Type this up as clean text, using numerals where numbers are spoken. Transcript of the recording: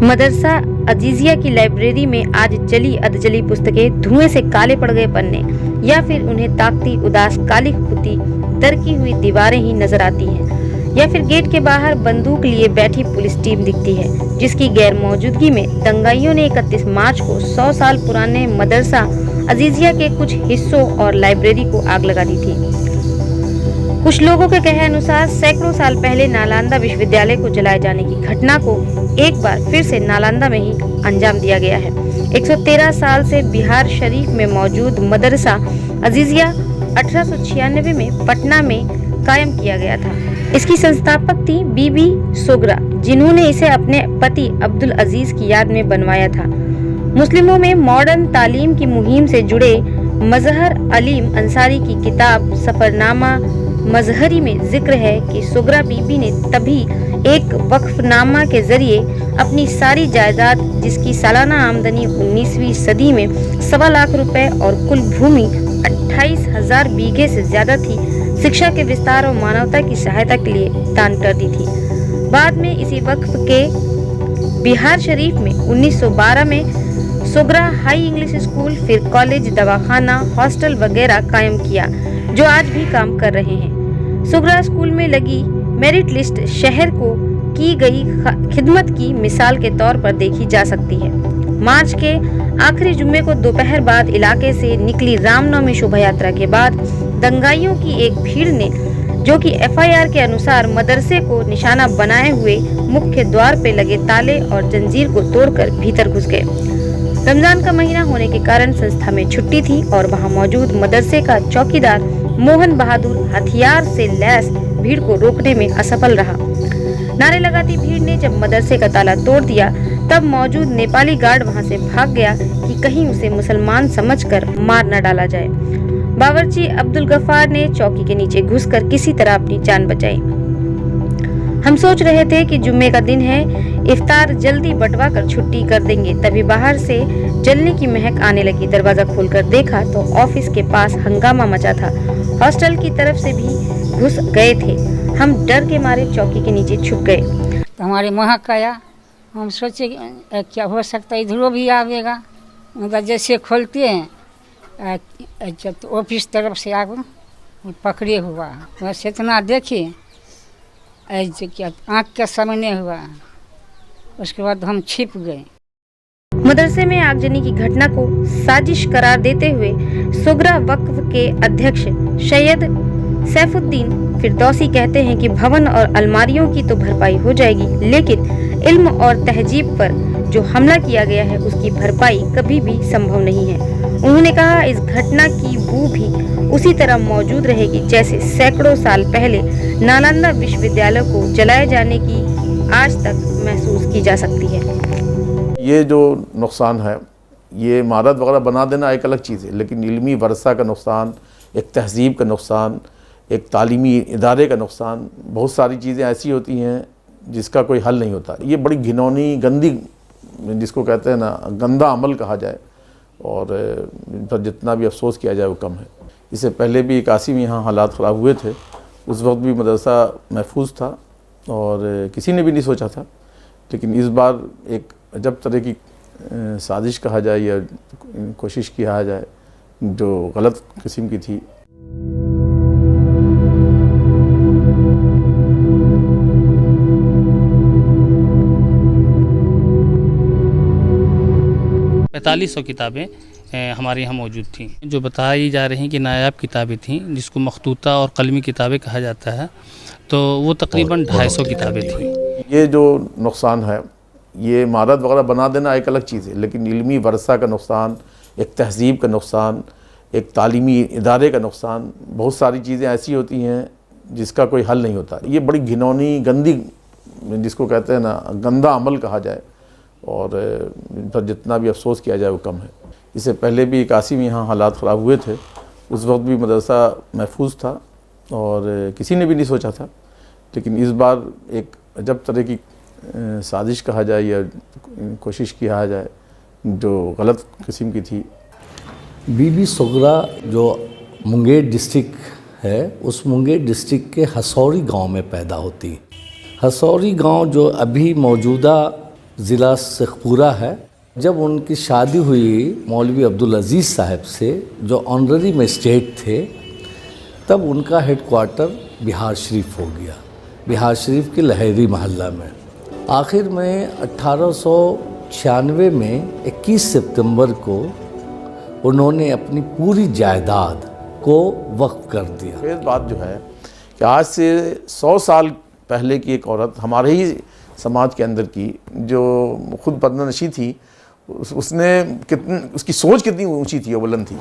मदरसा अजीजिया की लाइब्रेरी में आज चली अधजली पुस्तकें, धुएं से काले पड़ गए पन्ने, या फिर उन्हें ताकती उदास काली पुती दरकी हुई दीवारें ही नजर आती हैं, या फिर गेट के बाहर बंदूक लिए बैठी पुलिस टीम दिखती है, जिसकी गैर मौजूदगी में दंगाइयों ने 31 मार्च को 100 साल पुराने मदरसा अजीजिया के कुछ हिस्सों और लाइब्रेरी को आग लगा दी थी। कुछ लोगों के कहे अनुसार सैकड़ों साल पहले नालंदा विश्वविद्यालय को जलाए जाने की घटना को एक बार फिर से नालंदा में ही अंजाम दिया गया है। 113 साल से बिहार शरीफ में मौजूद मदरसा अजीजिया 1896 में पटना में कायम किया गया था। इसकी संस्थापक थी बीबी सोगरा, जिन्होंने इसे अपने पति अब्दुल अजीज की याद में बनवाया था। मुस्लिमों में मॉडर्न तालीम की मुहिम से जुड़े मजहर अलीम अंसारी की किताब सफरनामा मजहरी में जिक्र है कि सोगरा बीबी ने तभी एक वक्फनामा के जरिए अपनी सारी जायदाद, जिसकी सालाना आमदनी 19वीं सदी में 1.25 लाख रुपए और कुल भूमि 28,000 बीघे से ज्यादा थी, शिक्षा के विस्तार और मानवता की सहायता के लिए दान कर दी थी। बाद में इसी वक्फ के बिहार शरीफ में 1912 में सोगरा हाई इंग्लिश स्कूल, फिर कॉलेज, दवाखाना, हॉस्टल वगैरह कायम किया, जो आज भी काम कर रहे हैं। सोगरा स्कूल में लगी मेरिट लिस्ट शहर को की गई खिदमत की मिसाल के तौर पर देखी जा सकती है। मार्च के आखिरी जुम्मे को दोपहर बाद इलाके से निकली रामनवमी शोभा यात्रा के बाद दंगाइयों की एक भीड़ ने, जो कि एफआईआर के अनुसार मदरसे को निशाना बनाए हुए मुख्य द्वार पे लगे ताले और जंजीर को तोड़कर भीतर घुस गए। रमजान का महीना होने के कारण संस्था में छुट्टी थी और वहां मौजूद मदरसे का चौकीदार मोहन बहादुर हथियार से लैस भीड़ को रोकने में असफल रहा। नारे लगाती भीड़ ने जब मदरसे का ताला तोड़ दिया, तब मौजूद नेपाली गार्ड वहां से भाग गया कि कहीं उसे मुसलमान समझकर मार न डाला जाए। बावर्ची अब्दुल गफ्फार ने चौकी के नीचे घुसकर किसी तरह अपनी जान बचाई। हम सोच रहे थे कि जुम्मे का दिन है, इफ्तार जल्दी बंटवा कर छुट्टी कर देंगे, तभी बाहर से जलने की महक आने लगी। दरवाजा खोलकर देखा तो ऑफिस के पास हंगामा मचा था। हॉस्टल की तरफ से भी घुस गए थे। हम डर के मारे चौकी के नीचे छुप गए। तो हमारे महक आया, हम सोचे क्या हो सकता है इधरों भी आवेगा, मतलब जैसे खोलते हैं तो ऑफिस तरफ से आग पकड़े हुआ, बस इतना देखे क्या आँख के सामने हुआ, उसके बाद हम छिप गए। मदरसे में आगजनी की घटना को साजिश करार देते हुए सोगरा वक्फ के अध्यक्ष सैयद सैफुद्दीन फिरदौसी कहते हैं कि भवन और अलमारियों की तो भरपाई हो जाएगी, लेकिन इल्म और तहजीब पर जो हमला किया गया है उसकी भरपाई कभी भी संभव नहीं है। उन्होंने कहा, इस घटना की बू भी उसी तरह मौजूद रहेगी जैसे सैकड़ों साल पहले नालंदा विश्वविद्यालय को जलाए जाने की आज तक महसूस की जा सकती है। ये जो नुकसान है, ये इमारत वगैरह बना देना एक अलग चीज़ है, लेकिन इल्मी वरसा का नुकसान, एक तहजीब का नुकसान, एक तालीमी इदारे का नुकसान, बहुत सारी चीज़ें ऐसी होती हैं जिसका कोई हल नहीं होता। ये बड़ी घिनौनी, गंदी, जिसको कहते हैं ना, गंदा अमल कहा जाए, और इन पर जितना भी अफसोस किया जाए वो कम है। इससे पहले भी 81 में यहाँ हालात ख़राब हुए थे, उस वक्त भी मदरसा महफूज था और किसी ने भी नहीं सोचा था, लेकिन इस बार एक अजब तरह की साजिश कहा जाए या कोशिश किया जाए जो गलत किस्म की थी। पैंतालीस 100 किताबें हमारे यहाँ मौजूद थी, जो बताई जा रही कि नायाब किताबें थीं, जिसको मखतूता और कलमी किताबें कहा जाता है, तो वो तकरीबन 250 किताबें थीं। ये जो नुकसान है, ये इमारत वगैरह बना देना एक अलग चीज़ है, लेकिन इल्मी वरसा का नुकसान, एक तहजीब का नुकसान, एक तालीमी इदारे का नुकसान, बहुत सारी चीज़ें ऐसी होती हैं जिसका कोई हल नहीं होता। ये बड़ी घिनौनी, गंदी, जिसको कहते हैं ना, गंदा अमल कहा जाए, और इन पर जितना भी अफसोस किया जाए वो कम है। इससे पहले भी 81 में यहाँ हालात ख़राब हुए थे, उस वक्त भी मदरसा महफूज था और किसी ने भी नहीं सोचा था, लेकिन इस बार एक अजब तरह की साजिश कहा जाए या कोशिश किया जाए जो गलत किस्म की थी। बीबी सोगरा जो मुंगेर डिस्ट्रिक्ट है, उस मुंगेर डिस्ट्रिक्ट के हसौरी गांव में पैदा होती। हसौरी गांव जो अभी मौजूदा ज़िला शेखपुरा है। जब उनकी शादी हुई मौलवी अब्दुल अजीज़ साहब से, जो ऑनररी मजिस्ट्रेट थे, तब उनका हेडक्वार्टर बिहार शरीफ हो गया, बिहार शरीफ के लहरी मोहल्ला में। आखिर में 1896 में 21 सितंबर को उन्होंने अपनी पूरी जायदाद को वक्फ कर दिया। फिर बात जो है कि आज से 100 साल पहले की एक औरत हमारे ही समाज के अंदर की, जो खुद पर्दानशी थी, उसने कितनी, उसकी सोच कितनी ऊंची थी और बुलंद थी।